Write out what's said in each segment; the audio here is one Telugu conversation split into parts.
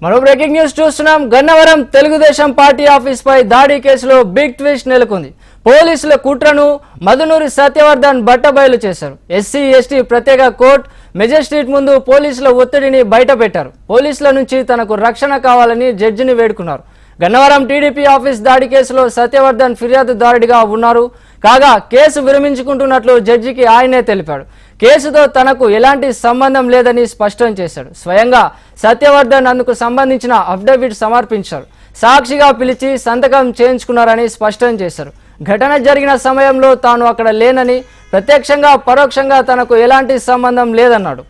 మరో బ్రేకింగ్ న్యూస్ చూస్తున్నాం. గన్నవరం తెలుగుదేశం పార్టీ ఆఫీస్ పై దాడి కేసులో బిగ్ ట్విస్ట్ నెలకొంది. పోలీసుల కుట్రను మధునూరి సత్యవర్ధన్ బట్టబయలు చేశారు. ఎస్సీ ఎస్టీ ప్రత్యేక కోర్టు మెజిస్ట్రేట్ ముందు పోలీసుల ఒత్తిడిని బయటపెట్టారు. పోలీసుల నుంచి తనకు రక్షణ కావాలని జడ్జిని వేడుకున్నారు. గన్నవరం టీడీపీ ఆఫీస్ దాడి కేసులో సత్యవర్ధన్ ఫిర్యాదుదారుడిగా ఉన్నారు. కాగా కేసు విరమించుకుంటున్నట్లు జడ్జికి ఆయనే తెలిపాడు. కేసుతో తనకు ఎలాంటి సంబంధం లేదని స్పష్టం చేశాడు. స్వయంగా సత్యవర్ధన్ అందుకు సంబంధించిన అఫిడవిట్ సమర్పించారు. సాక్షిగా పిలిచి సంతకం చేయించుకున్నారని స్పష్టం చేశారు. ఘటన జరిగిన సమయంలో తాను అక్కడ లేనని, ప్రత్యక్షంగా పరోక్షంగా తనకు ఎలాంటి సంబంధం లేదన్నాడు.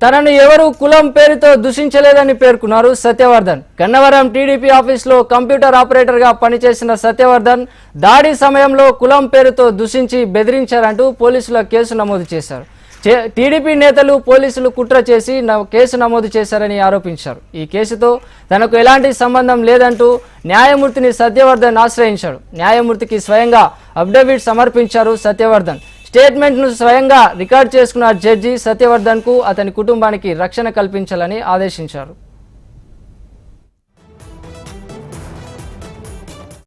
తనను ఎవరు కులం పేరుతో దూషించలేదని పేర్కొన్నారు సత్యవర్ధన్. గన్నవరం టీడీపీ ఆఫీసులో కంప్యూటర్ ఆపరేటర్గా పనిచేసిన సత్యవర్ధన్ దాడి సమయంలో కులం పేరుతో దూషించి బెదిరించారంటూ పోలీసుల కేసు నమోదు చేశారు. టీడీపీ నేతలు పోలీసులు కుట్ర చేసి కేసు నమోదు చేశారని ఆరోపించారు. ఈ కేసుతో తనకు ఎలాంటి సంబంధం లేదంటూ న్యాయమూర్తిని సత్యవర్ధన్ ఆశ్రయించాడు. న్యాయమూర్తికి స్వయంగా అఫిడవిట్ సమర్పించారు సత్యవర్ధన్. స్టేట్మెంట్ను స్వయంగా రికార్డ్ చేసుకున్న జడ్జి సత్యవర్ధన్కు అతని కుటుంబానికి రక్షణ కల్పించాలని ఆదేశించారు.